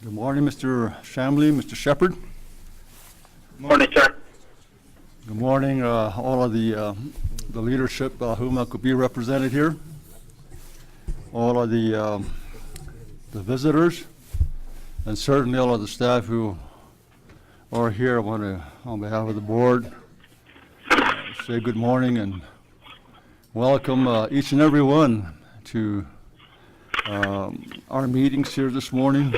Good morning, Mr. Shamley, Mr. Shepherd. Morning, sir. Good morning, all of the leadership whom could be represented here, all of the visitors, and certainly all of the staff who are here. I want to, on behalf of the board, say good morning and welcome each and every one to our meetings here this morning.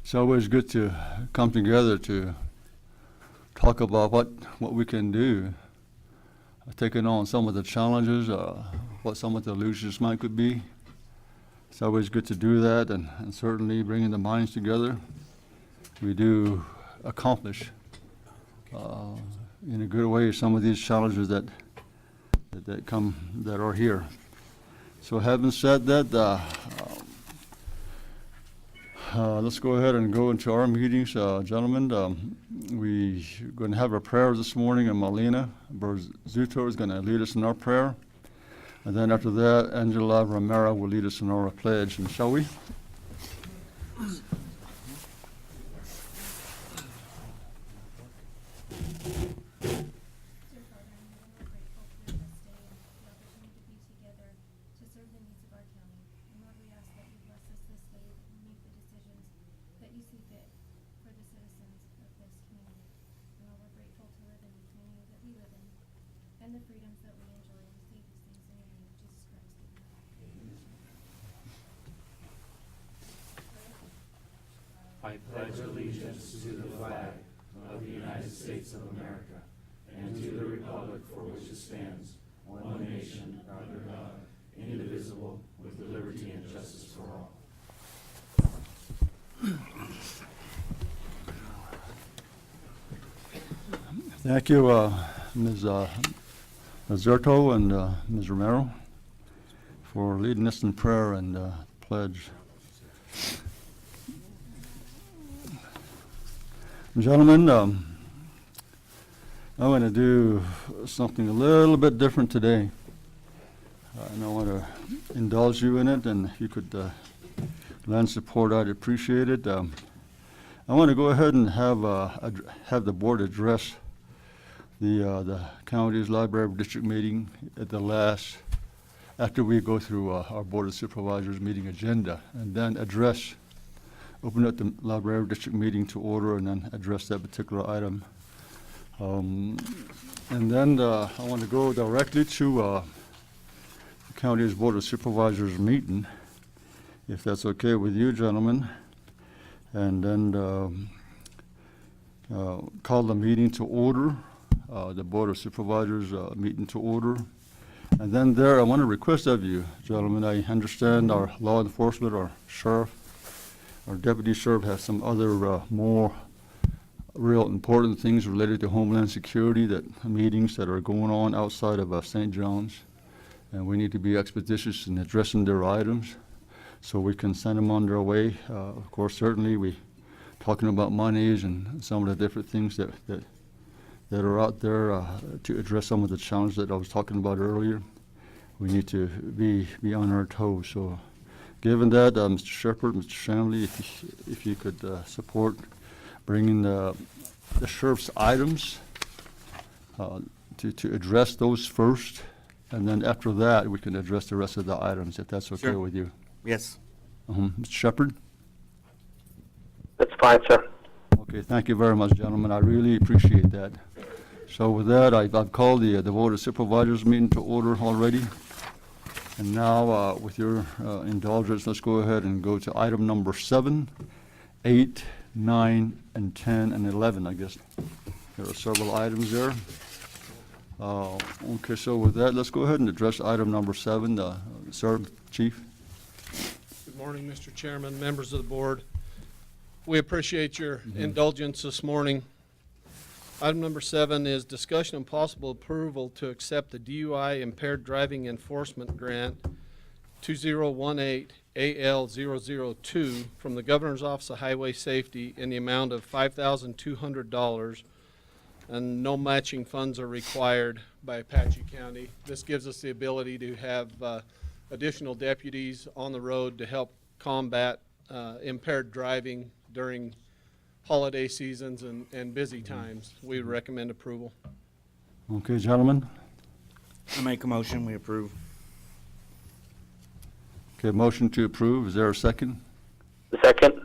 It's always good to come together to talk about what we can do, taking on some of the challenges, what some of the illusions might could be. It's always good to do that, and certainly bringing the minds together, we do accomplish in a good way some of these challenges that are here. So having said that, let's go ahead and go into our meetings, gentlemen. We're going to have a prayer this morning, and Malina Berzuto is going to lead us in our prayer. And then after that, Angela Romero will lead us in our pledge. And shall we? I pledge allegiance to the flag of the United States of America and to the republic for which it stands, one nation, under God, indivisible, with liberty and justice for all. Thank you, Ms. Zerto and Ms. Romero, for leading us in prayer and pledge. Gentlemen, I'm going to do something a little bit different today. And I want to indulge you in it, and if you could lend support, I'd appreciate it. I want to go ahead and have the board address the county's library district meeting at the last, after we go through our Board of Supervisors meeting agenda, and then open up the library district meeting to order and then address that particular item. And then I want to go directly to the county's Board of Supervisors meeting, if that's okay with you, gentlemen. And then call the meeting to order, the Board of Supervisors meeting to order. And then there, I want to request of you, gentlemen, I understand our law enforcement, our sheriff, our deputy sheriff has some other more real important things related to Homeland Security, meetings that are going on outside of St. John's, and we need to be expeditious in addressing their items so we can send them on their way. Of course, certainly we talking about monies and some of the different things that are out there to address some of the challenges that I was talking about earlier. We need to be on our toes. So, given that, Mr. Shepherd, Mr. Shamley, if you could support bringing the sheriff's items to address those first, and then after that we can address the rest of the items, if that's okay Sure. with you. Yes. Mr. Shepherd? That's fine, sir. Okay, thank you very much, gentlemen. I really appreciate that. So with that, I've called the Board of Supervisors meeting to order already. And now, with your indulgence, let's go ahead and go to item number 7, 8, 9, and 10, and 11, I guess. There are several items there. Okay, so with that, let's go ahead and address item number 7. Sir, Chief. Good morning, Mr. Chairman, members of the board. We appreciate your indulgence this morning. Item number 7 is discussion and possible approval to accept the DUI Impaired Driving Enforcement Grant 2018 AL002 from the Governor's Office of Highway Safety in the amount of $5,200, and no matching funds are required by Apache County. This gives us the ability to have additional deputies on the road to help combat impaired driving during holiday seasons and busy times. We would recommend approval. Okay, gentlemen. I make a motion, we approve. Okay, motion to approve. Is there a second? The second.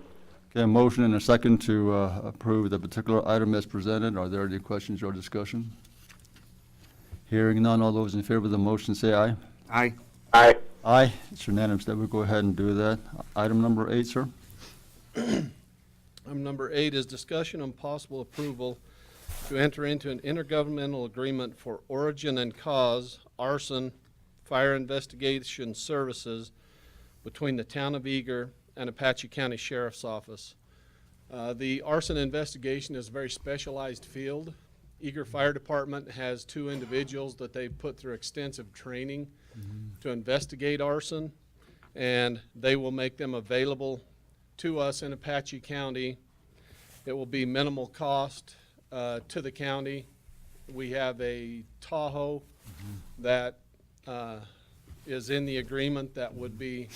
Okay, a motion and a second to approve the particular item as presented. Are there any questions or discussion? Hearing none, all those in favor of the motion say aye. Aye. Aye. Aye. It's unanimous that we go ahead and do that. Item number 8, sir. Item number 8 is discussion on possible approval to enter into an intergovernmental agreement for origin and cause arson fire investigation services between the town of Eager and Apache County Sheriff's Office. The arson investigation is a very specialized field. Eager Fire Department has 2 individuals that they put through extensive training to investigate arson, and they will make them available to us in Apache County. It will be minimal cost to the county. We have a Tahoe that is in the agreement that would be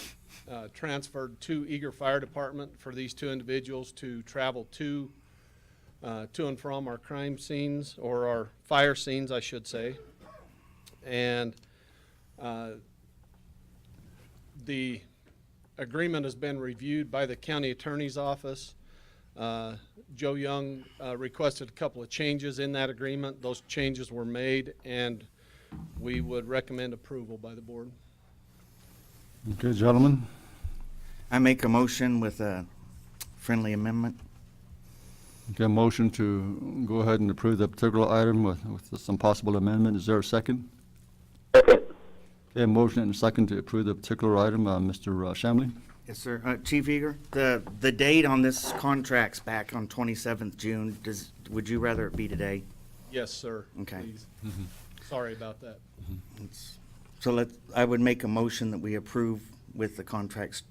transferred to Eager Fire Department for these 2 individuals to travel to and from our crime scenes, or our fire scenes, I should say. And the agreement has been reviewed by the county attorney's office. Joe Young requested a couple of changes in that agreement. Those changes were made, and we would recommend approval by the board. Okay, gentlemen. I make a motion with a friendly amendment. Okay, motion to go ahead and approve the particular item with some possible amendment. Is there a second? Second. Okay, motion and a second to approve the particular item. Mr. Shamley? Yes, sir. Chief Eager, the date on this contract's back on 27th June. Would you rather it be today? Yes, sir. Okay. Please. Sorry about that. So I would make a motion that we approve with the contracts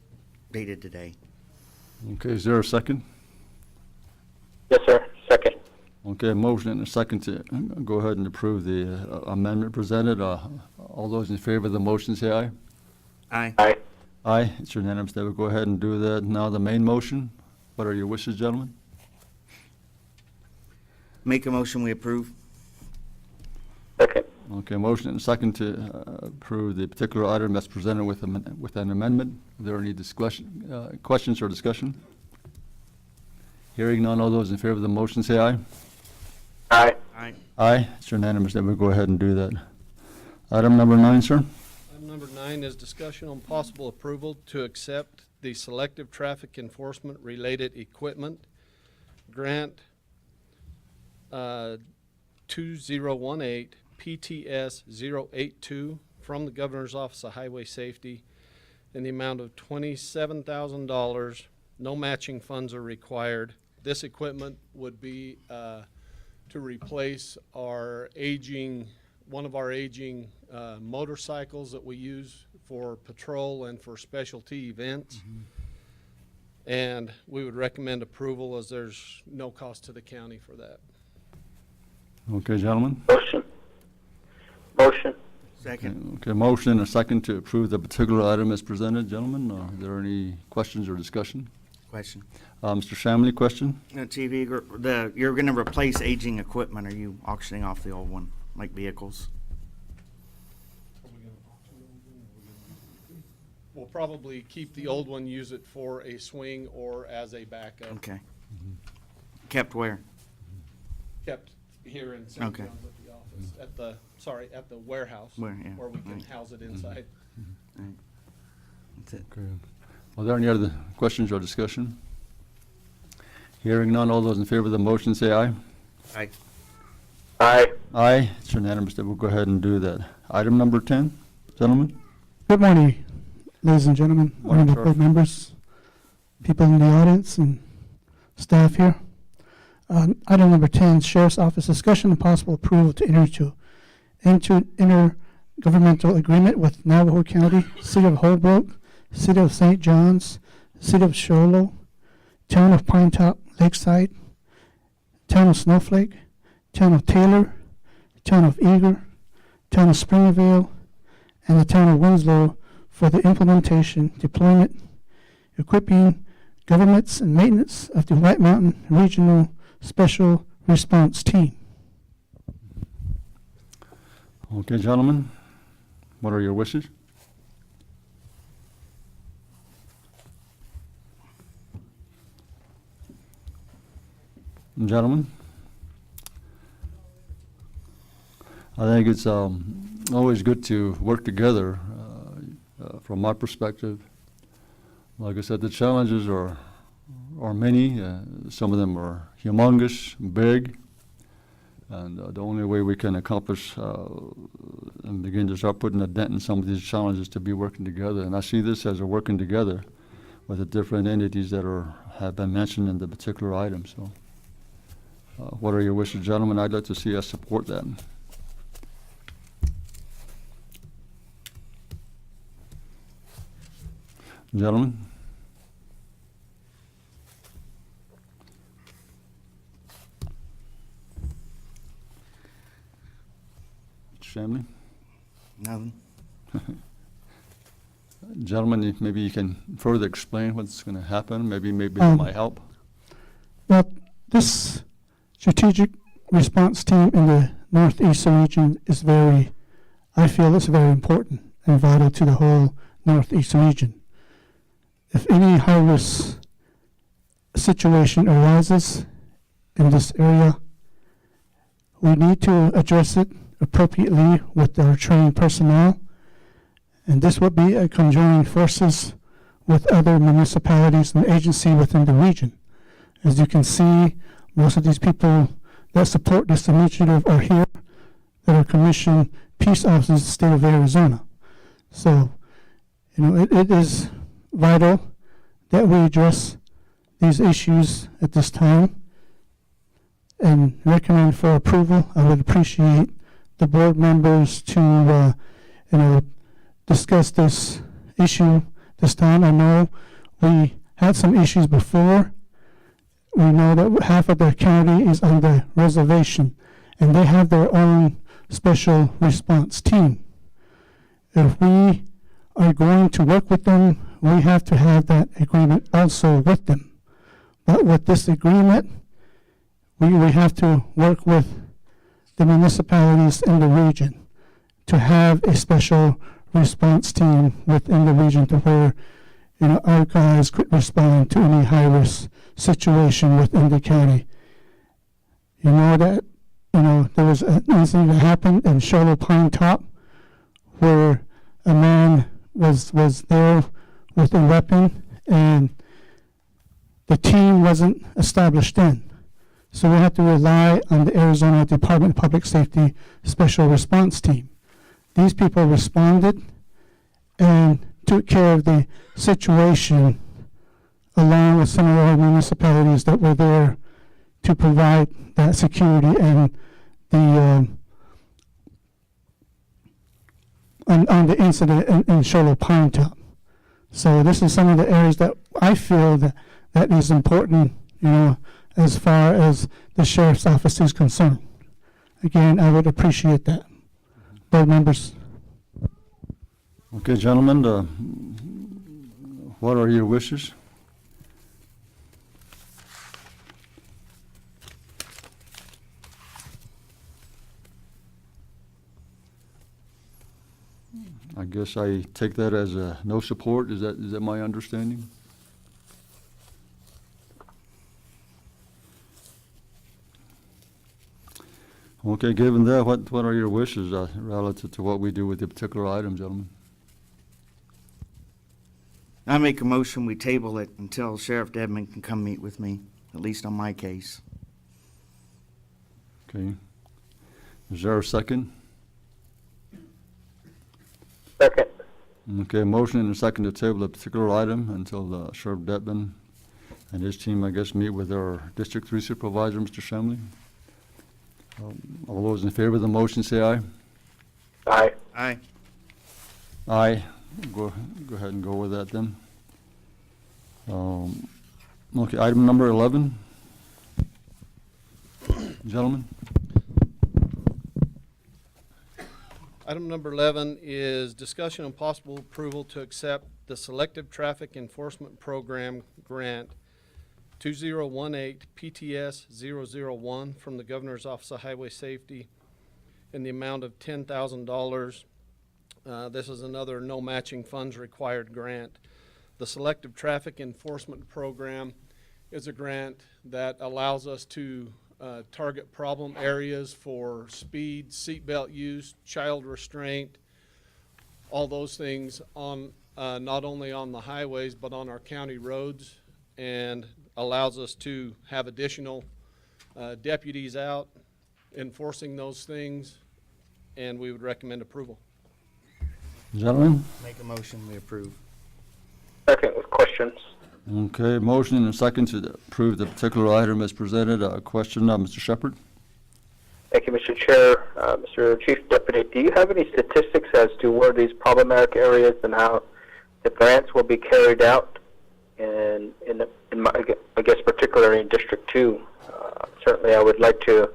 dated today. Okay, is there a second? Yes, sir. Second. Okay, motion and a second to go ahead and approve the amendment presented. All those in favor of the motion say aye. Aye. Aye. Aye, it's unanimous that we go ahead and do that. Now the main motion. What are your wishes, gentlemen? Make a motion, we approve. Second. Okay, motion and a second to approve the particular item as presented with an amendment. Are there any questions or discussion? Hearing none, all those in favor of the motion say aye. Aye. Aye. Aye, it's unanimous that we go ahead and do that. Item number 9, sir. Item number 9 is discussion on possible approval to accept the selective traffic enforcement related equipment grant 2018 PTS 082 from the Governor's Office of Highway Safety in the amount of $27,000. No matching funds are required. This equipment would be to replace one of our aging motorcycles that we use for patrol and for specialty events. And we would recommend approval as there's no cost to the county for that. Okay, gentlemen. Motion. Motion. Second. Okay, motion and a second to approve the particular item as presented. Gentlemen, are there any questions or discussion? Question. Mr. Shamley, question? Chief Eager, you're going to replace aging equipment. Are you auctioning off the old one, like vehicles? We'll probably keep the old one, use it for a swing or as a backup. Okay. Kept where? Kept here in St. Okay. John's at the office, at the warehouse. Where, yeah. Where we can Right. house it inside. All right. That's it. Okay. Are there any other questions or discussion? Hearing none, all those in favor of the motion say aye. Aye. Aye. Aye, it's unanimous that we'll go ahead and do that. Item number 10, gentlemen? Good morning, ladies and gentlemen, Morning, honorable Sheriff. board members, people in the audience, and staff here. Item number 10, Sheriff's Office discussion and possible approval to enter into intergovernmental agreement with Navajo County, City of Holbrook, City of St. John's, City of Sholo, Town of Pine Top, Lakeside, Town of Snowflake, Town of Taylor, Town of Eager, Town of Springville, and the Town of Winslow for the implementation, deployment, equipping, governments, and maintenance of the White Mountain Regional Special Response Team. Okay, gentlemen, what are your wishes? Gentlemen? I think it's always good to work together. From my perspective, like I said, the challenges are many. Some of them are humongous, big, and the only way we can accomplish and begin to start putting a dent in some of these challenges to be working together. And I see this as a working together with the different entities that have been mentioned in the particular item. So, what are your wishes, gentlemen? I'd like to see us support that. Gentlemen? Shamley? Nothing. Gentlemen, maybe you can further explain what's going to happen. Maybe that might help. Well, this strategic response team in the northeastern region is I feel it's very important and vital to the whole northeastern region. If any high-risk situation arises in this area, we need to address it appropriately with our trained personnel, and this will be a conjoining forces with other municipalities and agencies within the region. As you can see, most of these people that support this initiative are here, that are commissioned peace officers in the state of Arizona. So, it is vital that we address these issues at this time and recommend for approval. I would appreciate the board members to, discuss this issue this time. I know we had some issues before. We know that half of the county is on the reservation, and they have their own special response team. If we are going to work with them, we have to have that agreement also with them. But with this agreement, we have to work with the municipalities in the region to have a special response team within the region to where, our guys could respond to any high-risk situation within the county. You know that, there was an incident that happened in Charlotte Pine Top where a man was there with a weapon, and the team wasn't established then. So we have to rely on the Arizona Department of Public Safety Special Response Team. These people responded and took care of the situation along with some of our municipalities that were there to provide that security and the on the incident in Charlotte Pine Top. So this is some of the areas that I feel that is important, as far as the sheriff's office is concerned. Again, I would appreciate that. Board members. Okay, gentlemen, what are your wishes? I guess I take that as a no support. Is that my understanding? Okay, given that, what are your wishes relative to what we do with the particular item, gentlemen? I make a motion, we table it until Sheriff Dedman can come meet with me, at least on my case. Okay. Is there a second? Second. Okay, motion and a second to table a particular item until Sheriff Detman and his team, I guess, meet with our District 3 Supervisor, Mr. Shamley. All those in favor of the motion say aye. Aye. Aye. Aye. Go ahead and go with that then. Okay, item number 11. Gentlemen? Item number 11 is discussion and possible approval to accept the Selective Traffic Enforcement Program Grant 2018 PTS 001 from the Governor's Office of Highway Safety in the amount of $10,000. This is another no matching funds required grant. The Selective Traffic Enforcement Program is a grant that allows us to target problem areas for speed, seatbelt use, child restraint, all those things on not only on the highways but on our county roads, and allows us to have additional deputies out enforcing those things, and we would recommend approval. Gentlemen? Make a motion, we approve. Second with questions. Okay, motion and a second to approve the particular item as presented. Question, Mr. Shepherd? Thank you, Mr. Chair. Mr. Chief Deputy, do you have any statistics as to where these problematic areas and how the grants will be carried out? And I guess particularly in District 2, certainly I would like to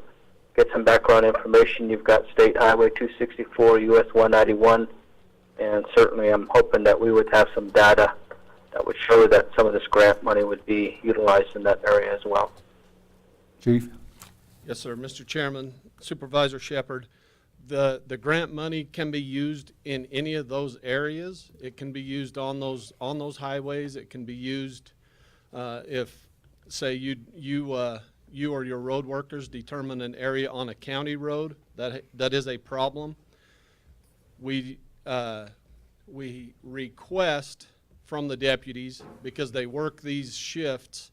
get some background information. You've got State Highway 264, US 191, and certainly I'm hoping that we would have some data that would show that some of this grant money would be utilized in that area as well. Chief? Yes, sir. Mr. Chairman, Supervisor Shepherd, the grant money can be used in any of those areas. It can be used on those highways. It can be used if, say, you or your road workers determine an area on a county road that is a problem. We request from the deputies, because they work these shifts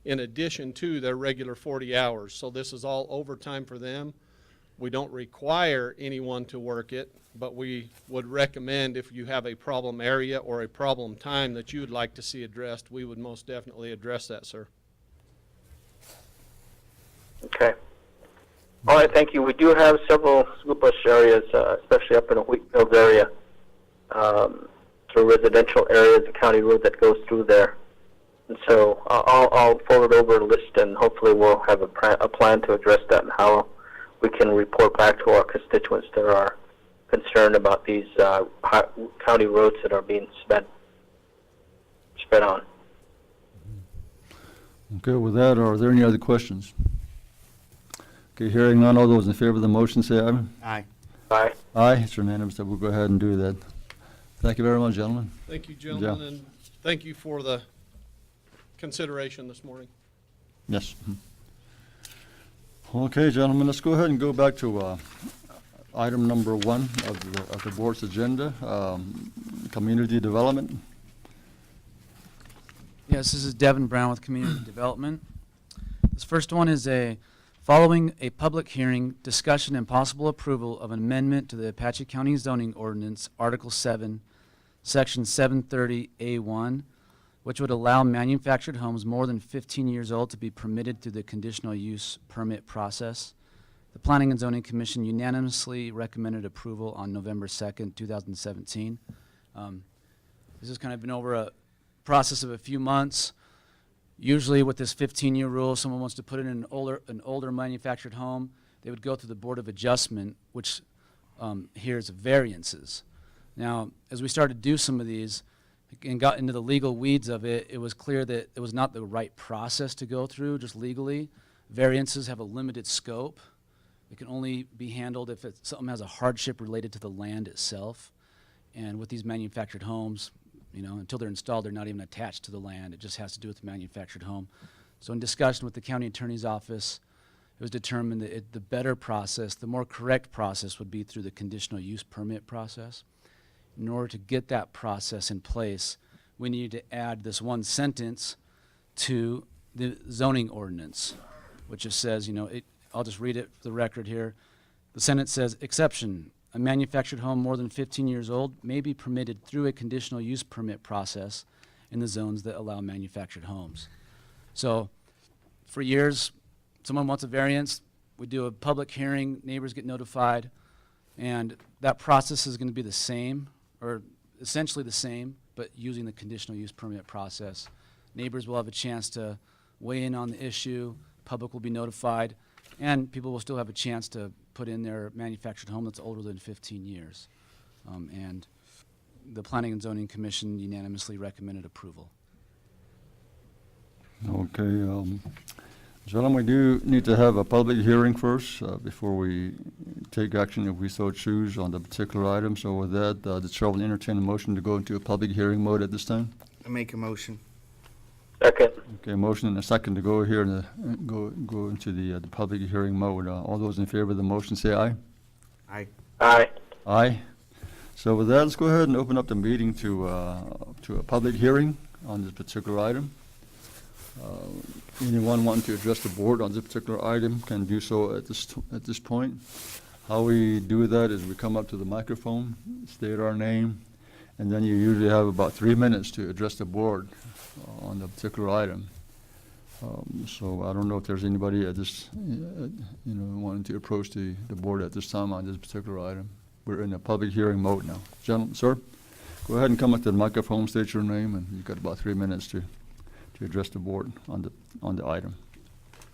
in addition to their regular 40 hours. So this is all overtime for them. We don't require anyone to work it, but we would recommend if you have a problem area or a problem time that you would like to see addressed, we would most definitely address that, sir. Okay. All right, thank you. We do have several school bus areas, especially up in the Wheatfield area, through residential areas, the county road that goes through there. And so I'll forward over a list, and hopefully we'll have a plan to address that and how we can report back to our constituents that are concerned about these county roads that are being sped on. Okay, with that, are there any other questions? Okay, hearing none, all those in favor of the motion say aye. Aye. Aye. Aye, it's unanimous that we'll go ahead and do that. Thank you very much, gentlemen. Thank you, gentlemen, and thank you for the consideration this morning. Yes. Okay, gentlemen, let's go ahead and go back to item number 1 of the board's agenda, community development. Yes, this is Devin Brown with Community Development. This first one is following a public hearing, discussion and possible approval of an amendment to the Apache County Zoning Ordinance, Article 7, Section 730A1, which would allow manufactured homes more than 15 years old to be permitted through the conditional use permit process. The Planning and Zoning Commission unanimously recommended approval on November 2nd, 2017. This has kind of been over a process of a few months. Usually with this 15-year rule, someone wants to put in an older manufactured home, they would go through the Board of Adjustment, which hears variances. Now, as we started to do some of these and got into the legal weeds of it, it was clear that it was not the right process to go through just legally. Variances have a limited scope. It can only be handled if something has a hardship related to the land itself. And with these manufactured homes, you know, until they're installed, they're not even attached to the land. It just has to do with the manufactured home. So in discussion with the county attorney's office, it was determined that the better process, the more correct process would be through the conditional use permit process. In order to get that process in place, we need to add this one sentence to the zoning ordinance, which just says, you know, I'll just read it for the record here. The sentence says, exception, a manufactured home more than 15 years old may be permitted through a conditional use permit process in the zones that allow manufactured homes. So for years, someone wants a variance, we do a public hearing, neighbors get notified, and that process is going to be the same, or essentially the same, but using the conditional use permit process. Neighbors will have a chance to weigh in on the issue, public will be notified, and people will still have a chance to put in their manufactured home that's older than 15 years. And the Planning and Zoning Commission unanimously recommended approval. Okay, gentlemen, we do need to have a public hearing first before we take action if we so choose on the particular item. So with that, the chair will entertain a motion to go into a public hearing mode at this time. I make a motion. Second. Okay, motion and a second to go here and go into the public hearing mode. All those in favor of the motion say aye. Aye. Aye. Aye. So with that, let's go ahead and open up the meeting to a public hearing on this particular item. Anyone wanting to address the board on this particular item can do so at this point. How we do that is we come up to the microphone, state our name, and then you usually have about 3 minutes to address the board on the particular item. So I don't know if there's anybody at this, wanting to approach the board at this time on this particular item. We're in a public hearing mode now. Gentlemen, sir, go ahead and come up to the microphone, state your name, and you've got about 3 minutes to address the board on the item.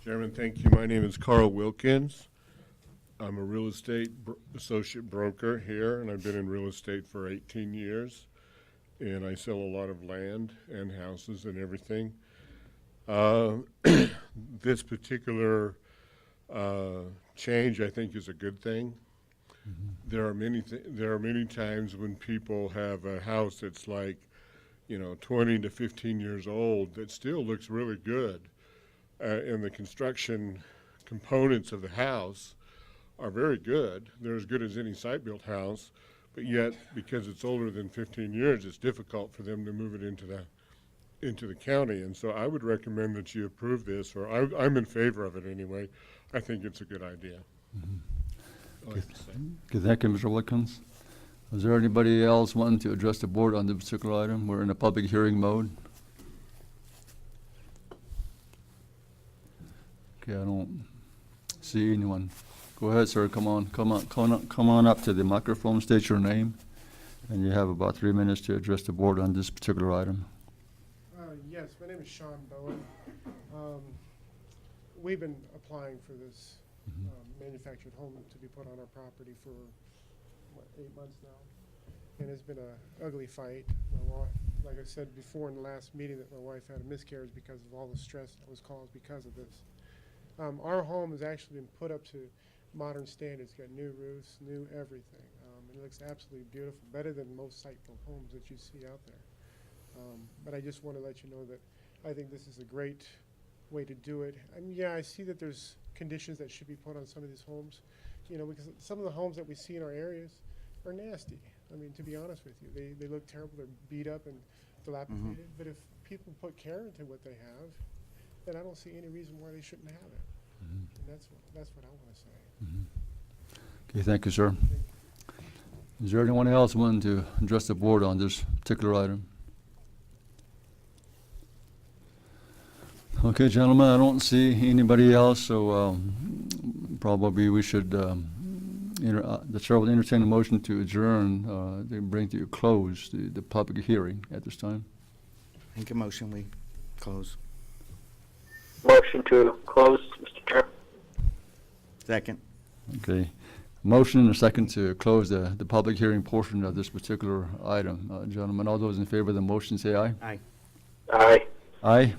Chairman, thank you. My name is Carl Wilkins. I'm a real estate associate broker here, and I've been in real estate for 18 years. And I sell a lot of land and houses and everything. This particular change, I think, is a good thing. There are many times when people have a house that's like, 20 to 15 years old that still looks really good. And the construction components of the house are very good. They're as good as any site-built house, but yet, because it's older than 15 years, it's difficult for them to move it into the county. And so I would recommend that you approve this, or I'm in favor of it anyway. I think it's a good idea. I'd like to say. Okay, thank you, Mr. Wilkins. Is there anybody else wanting to address the board on this particular item? We're in a public hearing mode. Okay, I don't see anyone. Go ahead, sir. Come on up to the microphone. State your name, and you have about 3 minutes to address the board on this particular item. Yes, my name is Sean Bowen. We've been applying for this manufactured home to be put on our property for, 8 months now. And it's been an ugly fight. My wife, like I said before in the last meeting, that my wife had a miscarriage because of all the stress that was caused because of this. Our home has actually been put up to modern standards, got new roofs, new everything. It looks absolutely beautiful, better than most site-built homes that you see out there. But I just want to let you know that I think this is a great way to do it. I mean, yeah, I see that there's conditions that should be put on some of these homes, because some of the homes that we see in our areas are nasty. I mean, to be honest with you, they look terrible. They're beat up and dilapidated. But if people put care into what they have, then I don't see any reason why they shouldn't have it. And that's what I want to say. Okay, thank you, sir. Is there anyone else wanting to address the board on this particular item? Okay, gentlemen, I don't see anybody else, so probably we should, the chair will entertain a motion to adjourn, to bring to a close the public hearing at this time. Make a motion, we close. Motion to close, Mr. Chair. Second. Okay. Motion and a second to close the public hearing portion of this particular item. Gentlemen, all those in favor of the motion say aye. Aye. Aye. Aye.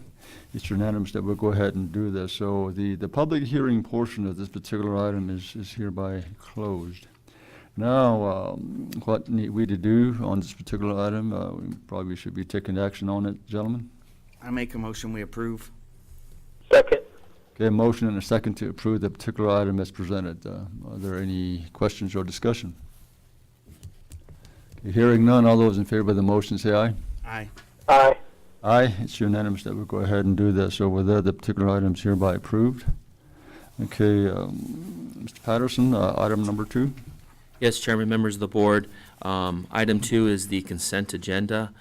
It's unanimous that we'll go ahead and do this. So the public hearing portion of this particular item is hereby closed. Now, what need we to do on this particular item? We probably should be taking action on it, gentlemen. I make a motion, we approve. Second. Okay, motion and a second to approve the particular item as presented. Are there any questions or discussion? Okay, hearing none, all those in favor of the motion say aye. Aye. Aye. Aye, it's unanimous that we'll go ahead and do this. So with that, the particular item is hereby approved. Okay, Mr. Patterson, item number 2. Yes, Chairman, members of the board. Item 2 is the consent agenda.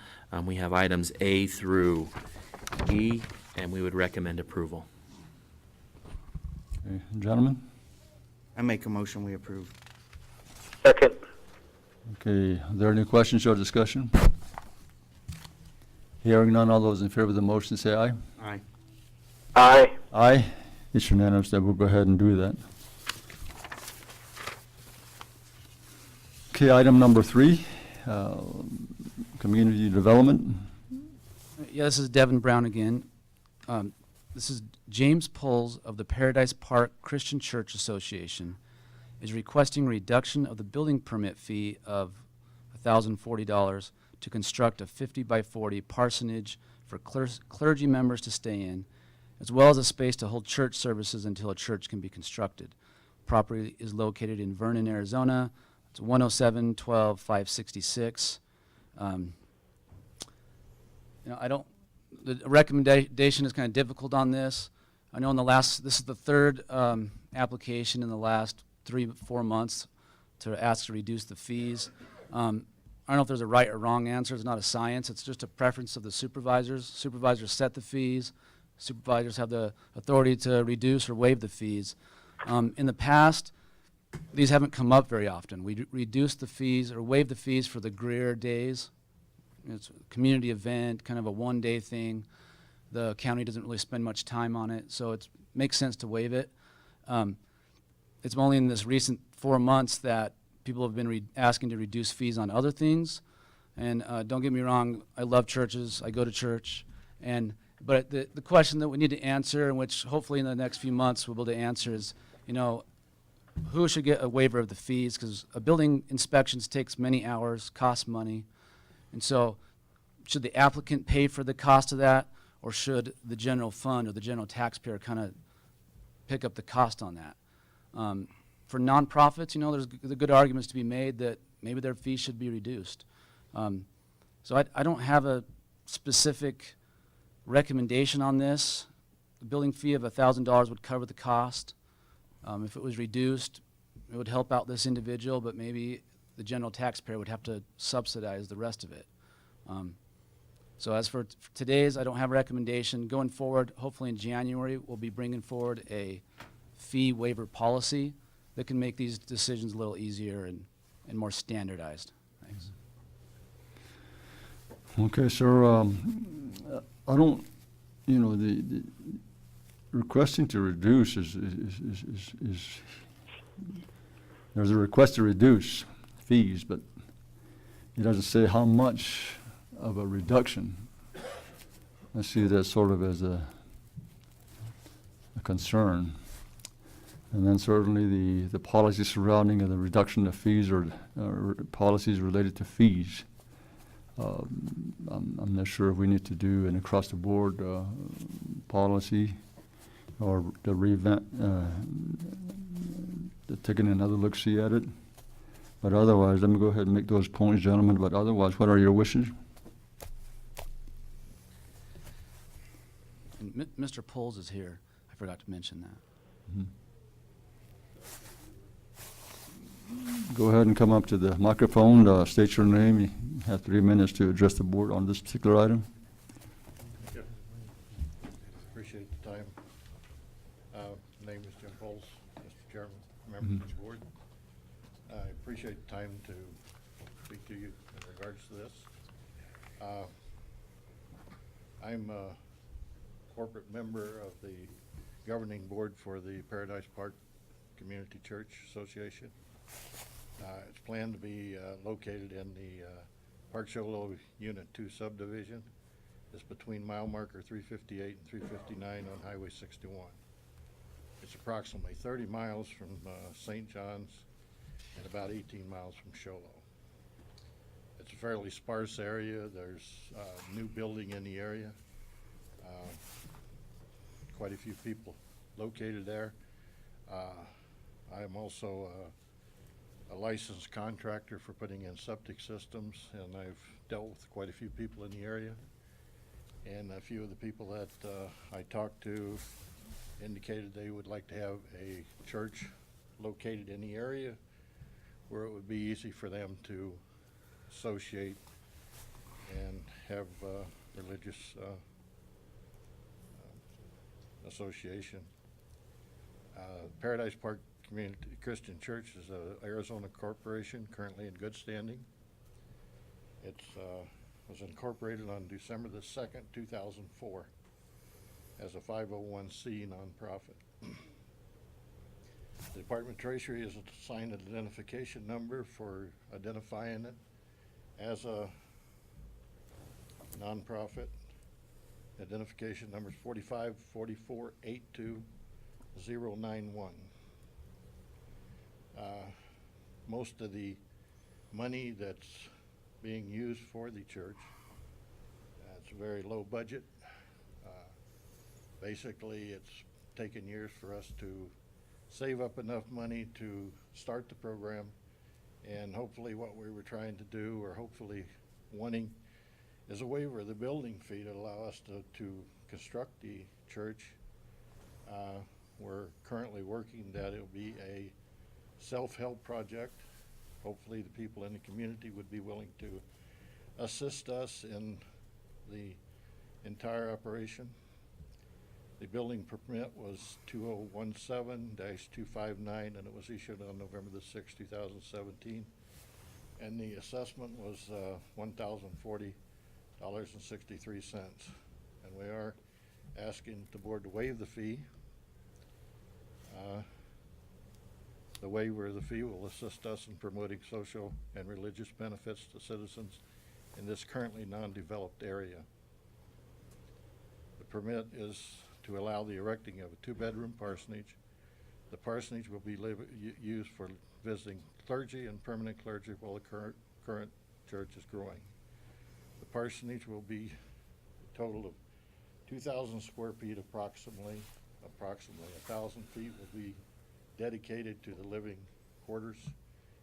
We have items A through E, and we would recommend approval. Okay, gentlemen? I make a motion, we approve. Second. Okay, are there any questions or discussion? Hearing none, all those in favor of the motion say aye. Aye. Aye. Aye, it's unanimous that we'll go ahead and do that. Okay, item number 3, community development. Yeah, this is Devin Brown again. This is James Pulls of the Paradise Park Christian Church Association is requesting reduction of the building permit fee of $1,040 to construct a 50 by 40 parsonage for clergy members to stay in, as well as a space to hold church services until a church can be constructed. Property is located in Vernon, Arizona. It's 107-12-566. The recommendation is kind of difficult on this. I know this is the third application in the last 3-4 months to ask to reduce the fees. I don't know if there's a right or wrong answer. It's not a science. It's just a preference of the supervisors. Supervisors set the fees. Supervisors have the authority to reduce or waive the fees. In the past, these haven't come up very often. We reduce the fees or waive the fees for the Greer days. It's a community event, kind of a one-day thing. The county doesn't really spend much time on it, so it makes sense to waive it. It's only in this recent 4 months that people have been asking to reduce fees on other things. And don't get me wrong, I love churches. I go to church. But the question that we need to answer, and which hopefully in the next few months we'll be able to answer, is, who should get a waiver of the fees? Because a building inspections takes many hours, costs money. And so should the applicant pay for the cost of that, or should the general fund or the general taxpayer kind of pick up the cost on that? For nonprofits, there's good arguments to be made that maybe their fees should be reduced. So I don't have a specific recommendation on this. The building fee of $1,000 would cover the cost. If it was reduced, it would help out this individual, but maybe the general taxpayer would have to subsidize the rest of it. So as for today's, I don't have a recommendation. Going forward, hopefully in January, we'll be bringing forward a fee waiver policy that can make these decisions a little easier and more standardized. Thanks. Okay, sir, I don't, the requesting to reduce is there's a request to reduce fees, but it doesn't say how much of a reduction. I see that sort of as a concern. And then certainly the policy surrounding the reduction of fees or policies related to fees. I'm not sure if we need to do an across-the-board policy or taking another look-see at it. But otherwise, let me go ahead and make those points, gentlemen. But otherwise, what are your wishes? And Mr. Poles is here. I forgot to mention that. Go ahead and come up to the microphone, state your name. You have 3 minutes to address the board on this particular item. Appreciate the time. My name is Jim Poles, Mr. Chairman, members of the board. I appreciate the time to speak to you in regards to this. I'm a corporate member of the governing board for the Paradise Park Community Church Association. It's planned to be located in the Park Cholo Unit 2 subdivision. It's between mile marker 358 and 359 on Highway 61. It's approximately 30 miles from St. John's and about 18 miles from Cholo. It's a fairly sparse area. There's a new building in the area. Quite a few people located there. I am also a licensed contractor for putting in septic systems, and I've dealt with quite a few people in the area. And a few of the people that I talked to indicated they would like to have a church located in the area where it would be easy for them to associate and have religious association. Paradise Park Community Christian Church is an Arizona corporation currently in good standing. It was incorporated on December the 2nd, 2004 as a 501c nonprofit. The Department of Treasury is assigned an identification number for identifying it as a nonprofit. Identification number is 454482-091. Most of the money that's being used for the church, it's a very low budget. Basically, it's taken years for us to save up enough money to start the program, and hopefully what we were trying to do, or hopefully wanting, is a waiver of the building fee to allow us to construct the church. We're currently working that it'll be a self-help project. Hopefully the people in the community would be willing to assist us in the entire operation. The building permit was 2017-259, and it was issued on November the 6th, 2017. And the assessment was $1,040.63. And we are asking the board to waive the fee. The waiver of the fee will assist us in promoting social and religious benefits to citizens in this currently non-developed area. The permit is to allow the erecting of a 2-bedroom parsonage. The parsonage will be used for visiting clergy and permanent clergy while the current church is growing. The parsonage will be a total of 2,000 square feet approximately. Approximately 1,000 feet will be dedicated to the living quarters,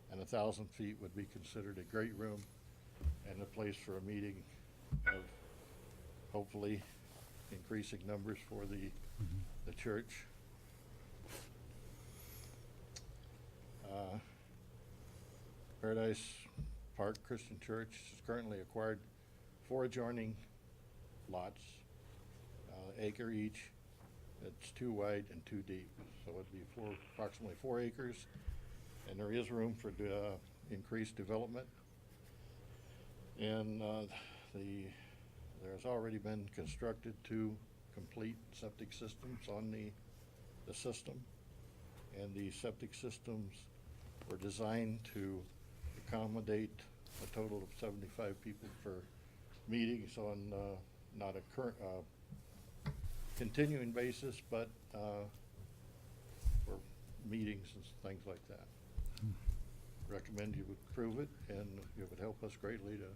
and 1,000 feet would be considered a great room and a place for a meeting of hopefully increasing numbers for the church. Paradise Park Christian Church has currently acquired 4 adjoining lots, acre each. It's 2 wide and 2 deep, so it'd be approximately 4 acres, and there is room for increased development. And there's already been constructed 2 complete septic systems on the system, and the septic systems were designed to accommodate a total of 75 people for meetings on not a current continuing basis, but for meetings and things like that. Recommend you would approve it, and it would help us greatly to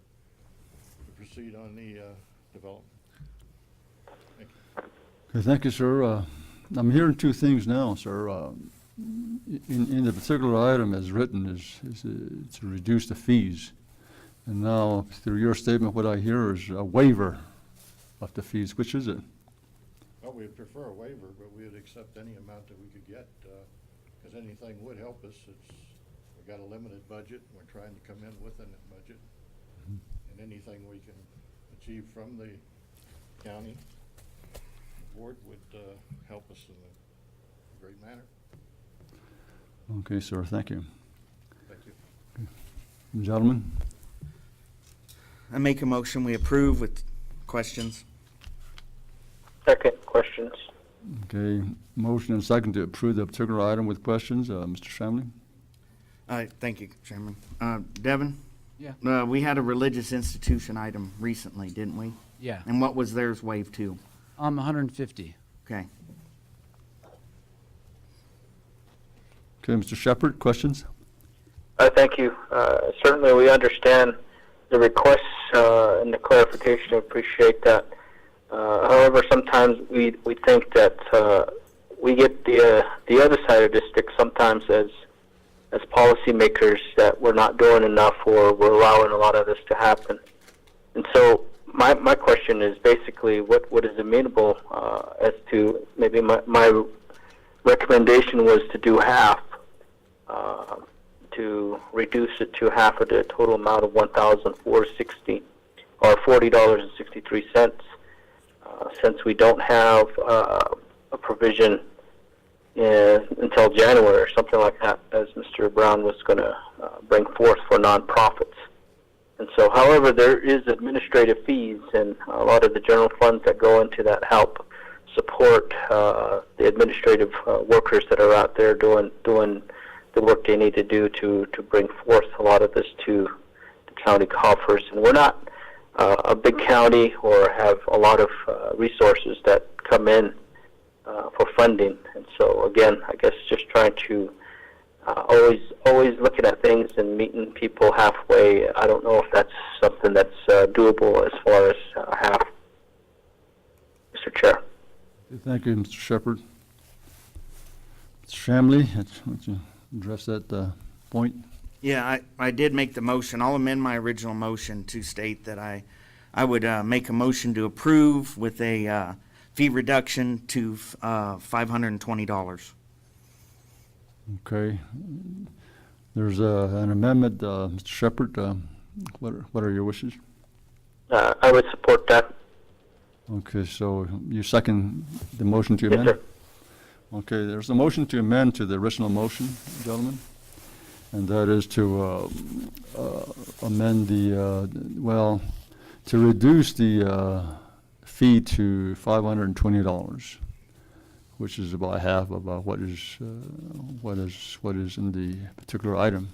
proceed on the development. Thank you. Okay, thank you, sir. I'm hearing 2 things now, sir. In the particular item as written is to reduce the fees. And now, through your statement, what I hear is a waiver of the fees. Which is it? Well, we'd prefer a waiver, but we would accept any amount that we could get, because anything would help us. We've got a limited budget, and we're trying to come in within that budget. And anything we can achieve from the county board would help us in a great manner. Okay, sir, thank you. Thank you. Gentlemen? I make a motion, we approve with questions. Second, questions. Okay, motion and second to approve the particular item with questions. Mr. Shamley? Thank you, Chairman. Devin? Yeah. We had a religious institution item recently, didn't we? Yeah. And what was theirs waived to? 150. Okay. Okay, Mr. Shepherd, questions? Thank you. Certainly we understand the requests and the clarification. I appreciate that. However, sometimes we think that we get the other side of the stick sometimes as policymakers that we're not doing enough, or we're allowing a lot of this to happen. And so my question is basically what is amenable as to maybe my recommendation was to do half, to reduce it to half of the total amount of $1,460 or $40.63. Since we don't have a provision until January or something like that, as Mr. Brown was going to bring forth for nonprofits. And so, however, there is administrative fees and a lot of the general funds that go into that help. support the administrative workers that are out there doing the work they need to do to bring forth a lot of this to the county coffers. And we're not a big county or have a lot of resources that come in for funding. And so again, I guess just trying to always looking at things and meeting people halfway. I don't know if that's something that's doable as far as half. Mr. Chair. Thank you, Mr. Shepherd. Mr. Shamley, would you address that point? Yeah, I did make the motion. I'll amend my original motion to state that I would make a motion to approve with a fee reduction to $520. Okay. There's an amendment, Mr. Shepherd. What are your wishes? I would support that. Okay, so you second the motion to Yes, amend? sir. Okay, there's a motion to amend to the original motion, gentlemen, and that is to amend to reduce the fee to $520, which is about half of what is in the particular item.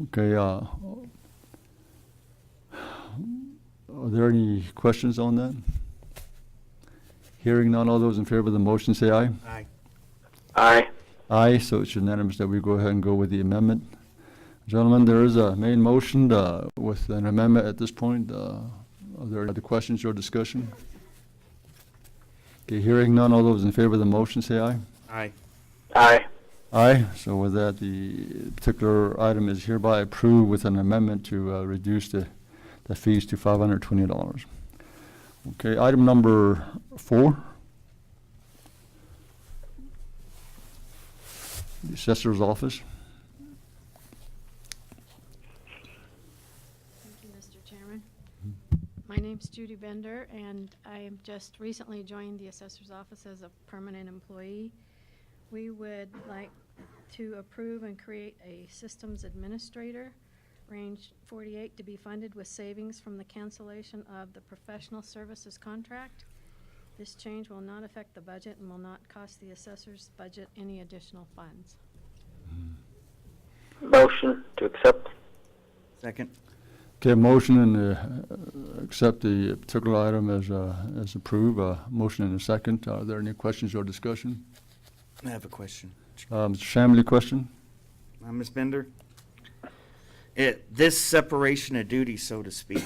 Okay. Are there any questions on that? Hearing none, all those in favor of the motion say aye. Aye. Aye. Aye, so it's unanimous that we go ahead and go with the amendment. Gentlemen, there is a main motion with an amendment at this point. Are there any other questions or discussion? Okay, hearing none, all those in favor of the motion say aye. Aye. Aye. Aye, so with that, the particular item is hereby approved with an amendment to reduce the fees to $520. Okay, item number 4. The Assessor's Office. Thank you, Mr. Chairman. My name's Judy Bender, and I have just recently joined the Assessor's Office as a permanent employee. We would like to approve and create a systems administrator, range 48, to be funded with savings from the cancellation of the professional services contract. This change will not affect the budget and will not cost the assessor's budget any additional funds. Motion to accept. Second. Okay, motion and accept the particular item as approved. Motion and a second. Are there any questions or discussion? I have a question. Mr. Shamley, question? Ms. Bender? This separation of duties, so to speak,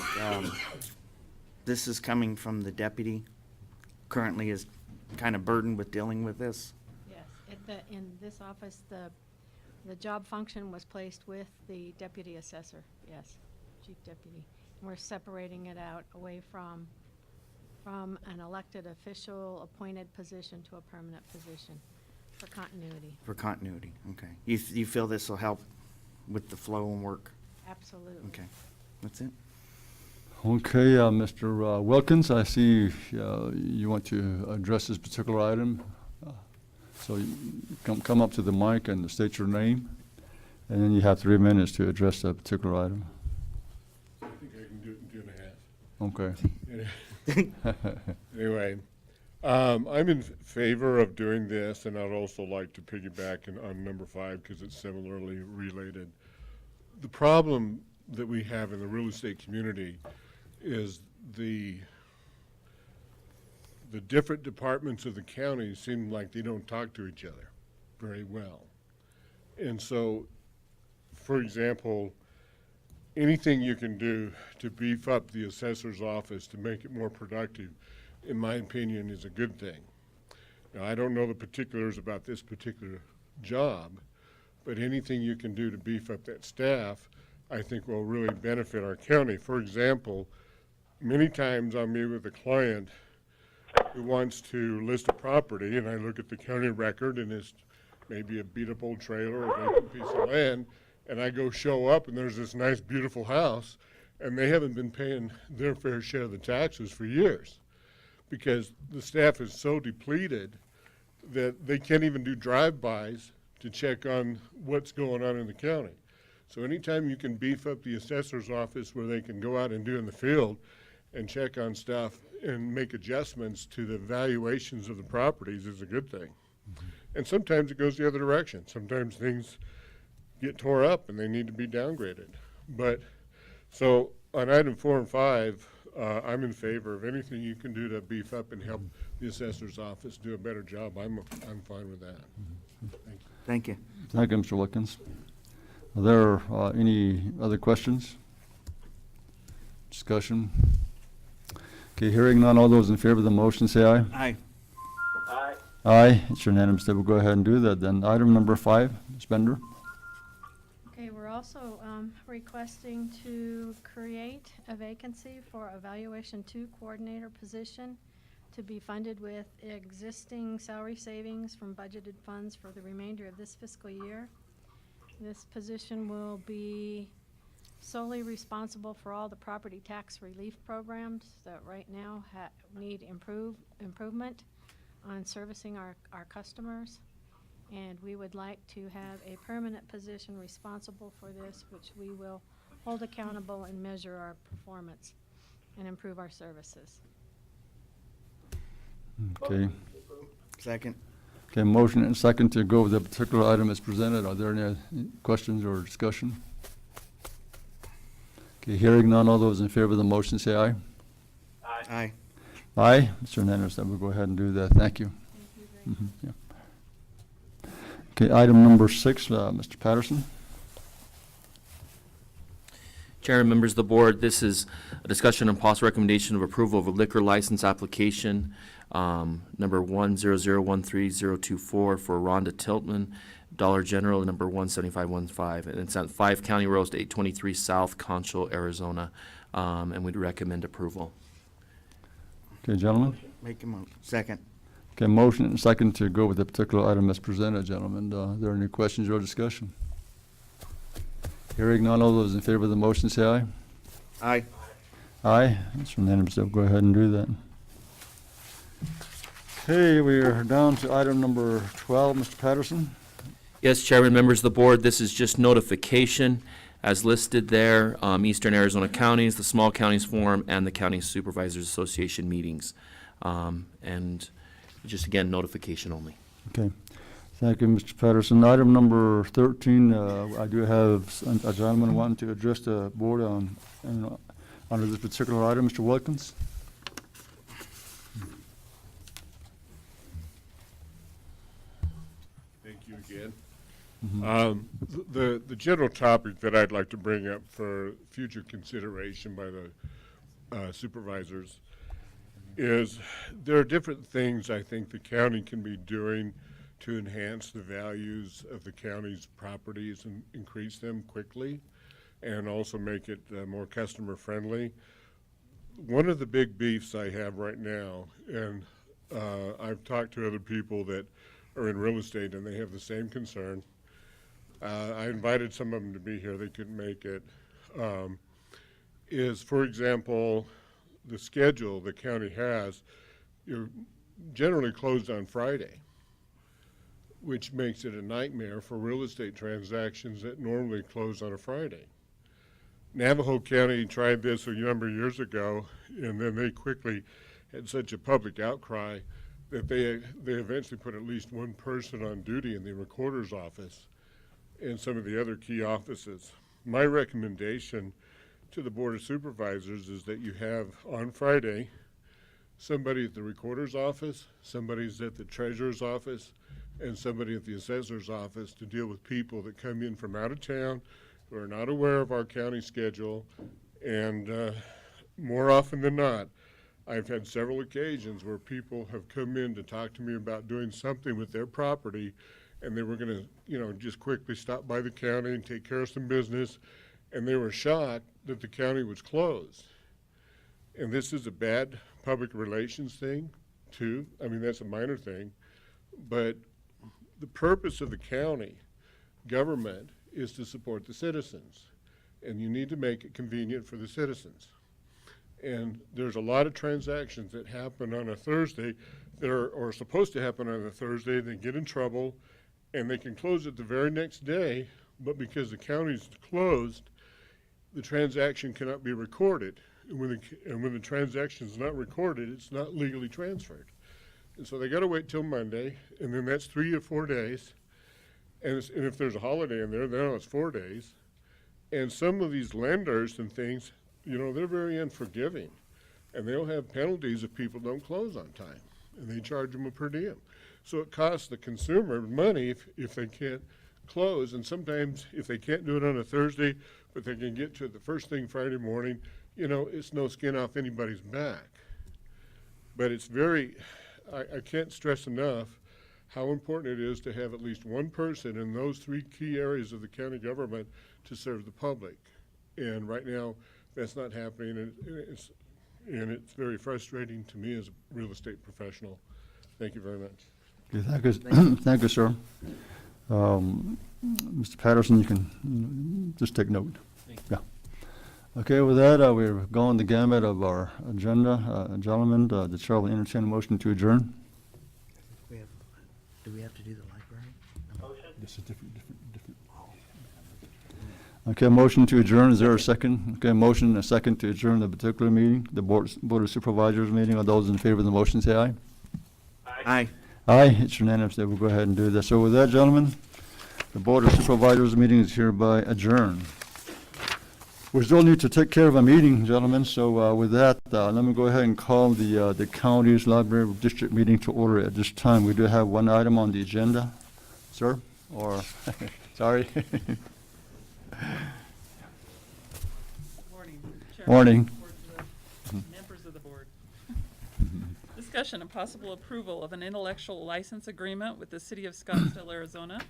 this is coming from the deputy, currently is kind of burdened with dealing with this? Yes, in this office, the job function was placed with the deputy assessor, yes, chief deputy. And we're separating it out away from an elected official appointed position to a permanent position for continuity. For continuity, okay. You feel this will help with the flow and work? Absolutely. Okay, that's it. Okay, Mr. Wilkins, I see you want to address this particular item. So you come up to the mic and state your name, and then you have 3 minutes to address that particular item. I think I can do it in 2.5. Okay. Anyway, I'm in favor of doing this, and I'd also like to piggyback on number 5 because it's similarly related. The problem that we have in the real estate community is the different departments of the county seem like they don't talk to each other very well. And so, for example, anything you can do to beef up the assessor's office to make it more productive, in my opinion, is a good thing. Now, I don't know the particulars about this particular job, but anything you can do to beef up that staff, I think will really benefit our county. For example, many times I'll meet with a client who wants to list a property, and I look at the county record, and it's maybe a beat-up old trailer or a vacant piece of land, and I go show up, and there's this nice, beautiful house, and they haven't been paying their fair share of the taxes for years because the staff is so depleted that they can't even do drive-bys to check on what's going on in the county. So anytime you can beef up the assessor's office where they can go out and do in the field, and check on stuff and make adjustments to the valuations of the properties is a good thing. And sometimes it goes the other direction. Sometimes things get tore up and they need to be downgraded. But, so on item 4 and 5, I'm in favor of anything you can do to beef up and help the assessor's office do a better job. I'm fine with that. Thank you. Thank you. Thank you, Mr. Wilkins. Are there any other questions? Discussion? Okay, hearing none, all those in favor of the motion say aye. Aye. Aye, it's unanimous, that we'll go ahead and do that then. Item number 5, Ms. Bender. Okay, we're also requesting to create a vacancy for Evaluation 2 Coordinator position to be funded with existing salary savings from budgeted funds for the remainder of this fiscal year. This position will be solely responsible for all the property tax relief programs that right now need improvement on servicing our customers. And we would like to have a permanent position responsible for this, which we will hold accountable and measure our performance and improve our services. Okay. Second. Okay, motion and second to go with the particular item as presented. Are there any questions or discussion? Okay, hearing none, all those in favor of the motion say aye. Aye. Aye, Mr. Hernandez, then we'll go ahead and do that. Thank you. Thank you very much. Yeah. Okay, item number 6, Mr. Patterson. Chairman, members of the board, this is a discussion and possible recommendation of approval of a liquor license application, number 10013-024 for Rhonda Tiltman, Dollar General, number 17515, and it's on 5 County Road 823 South, Concho, Arizona, and we'd recommend approval. Okay, gentlemen. Make a second. Okay, motion and second to go with the particular item as presented, gentlemen. Are there any questions or discussion? Hearing none, all those in favor of the motion say aye. Aye. Aye, Mr. Hernandez, so go ahead and do that. Okay, we are down to item number 12, Mr. Patterson. Yes, Chairman, members of the board, this is just notification as listed there, Eastern Arizona counties, the Small Counties Forum, and the County Supervisors Association meetings. And just again, notification only. Okay, thank you, Mr. Patterson. Item number 13, I do have a gentleman wanting to address the board on under this particular item, Mr. Wilkins. Thank you again. The general topic that I'd like to bring up for future consideration by the supervisors is there are different things I think the county can be doing to enhance the values of the county's properties and increase them quickly and also make it more customer friendly. One of the big beefs I have right now, and I've talked to other people that are in real estate and they have the same concern. I invited some of them to be here, they couldn't make it, is, for example, the schedule the county has, you're generally closed on Friday, which makes it a nightmare for real estate transactions that normally close on a Friday. Navajo County tried this a number of years ago, and then they quickly had such a public outcry that they eventually put at least one person on duty in the recorder's office and some of the other key offices. My recommendation to the Board of Supervisors is that you have on Friday somebody at the recorder's office, somebody's at the treasurer's office, and somebody at the assessor's office to deal with people that come in from out of town who are not aware of our county schedule. And more often than not, I've had several occasions where people have come in to talk to me about doing something with their property, and they were going to, just quickly stop by the county and take care of some business, and they were shocked that the county was closed. And this is a bad public relations thing, too. I mean, that's a minor thing. But the purpose of the county government is to support the citizens, and you need to make it convenient for the citizens. And there's a lot of transactions that happen on a Thursday that are supposed to happen on a Thursday. They get in trouble, and they can close it the very next day, but because the county's closed, the transaction cannot be recorded. and when the transaction is not recorded, it's not legally transferred. And so they gotta wait till Monday, and then that's 3 or 4 days. And if there's a holiday in there, then it's 4 days. And some of these lenders and things, they're very unforgiving. And they'll have penalties if people don't close on time. And they charge them a per diem. So it costs the consumer money if they can't close. And sometimes if they can't do it on a Thursday, but they can get to it the first thing Friday morning, it's no skin off anybody's back. But it's I can't stress enough how important it is to have at least one person in those 3 key areas of the county government to serve the public. And right now, that's not happening, and it's very frustrating to me as a real estate professional. Thank you very much. Okay, thank you, thank you, sir. Mr. Patterson, you can just take note. Yeah. Okay, with that, we've gone the gamut of our agenda. Gentlemen, the chair will entertain a motion to adjourn. Do we have to do the library? This is different. Okay, motion to adjourn, is there a second? Okay, motion and a second to adjourn the particular meeting, the Board of Supervisors meeting. All those in favor of the motion, say aye. Aye. Aye, it's unanimous, that we'll go ahead and do that. So with that, gentlemen, the Board of Supervisors meeting is hereby adjourned. We still need to take care of a meeting, gentlemen, so with that, let me go ahead and call the county's library district meeting to order at this time. We do have one item on the agenda, sir, or, sorry. Morning, Chairman. Morning. Board to the members of the board. Discussion and possible approval of an intellectual license agreement with the City of Scottsdale, Arizona.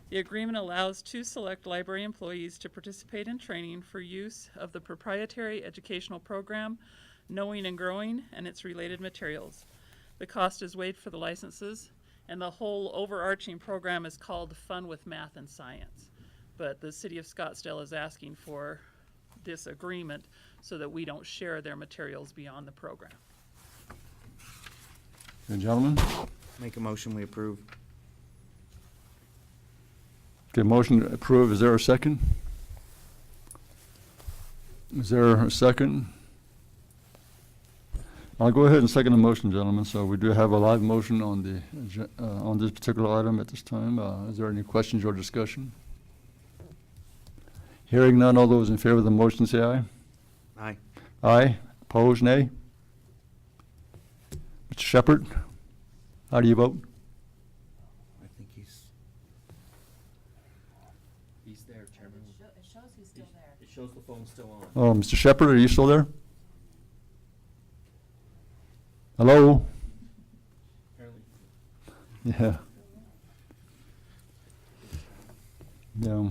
The agreement allows 2 select library employees to participate in training for use of the proprietary educational program, Knowing and Growing, and its related materials. The cost is waived for the licenses, and the whole overarching program is called Fun with Math and Science. But the City of Scottsdale is asking for this agreement so that we don't share their materials beyond the program. Okay, gentlemen, Make a motion, we approve. okay, motion to approve, is there a second? Is there a second? I'll go ahead and second the motion, gentlemen. So we do have a live motion on on this particular item at this time. Is there any questions or discussion? Hearing none, all those in favor of the motion say aye. Aye. Aye. Opposed, nay? Mr. Shepherd, how do you vote? I think he's there, Chairman. It shows he's still there. It shows the phone's still on. Oh, Mr. Shepherd, are you still there? Hello? Apparently. Yeah. Yeah.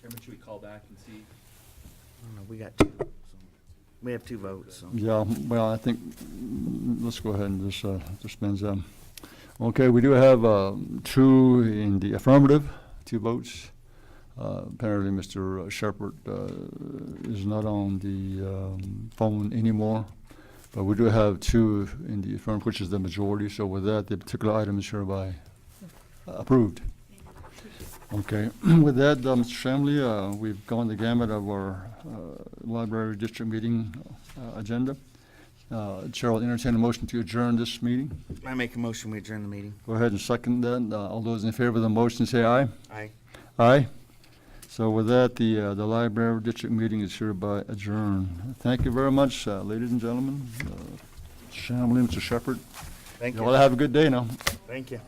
Chairman, should we call back and see? I don't know, we got 2. So we have 2 votes, so. Yeah, well, I think, let's go ahead and just dispense them. Okay, we do have 2 in the affirmative, 2 votes. Apparently, Mr. Shepherd is not on the phone anymore, but we do have 2 in the affirmative, which is the majority. So with that, the particular item is hereby approved. Okay, with that, Mr. Shamley, we've gone the gamut of our library district meeting agenda. Chair will entertain a motion to adjourn this meeting. I make a motion, we adjourn the meeting. Go ahead and second that. All those in favor of the motion say aye. Aye. Aye. So with that, the library district meeting is hereby adjourned. Thank you very much, ladies and gentlemen. Shamley, Mr. Shepherd. Thank You you. all have a good day now. Thank you.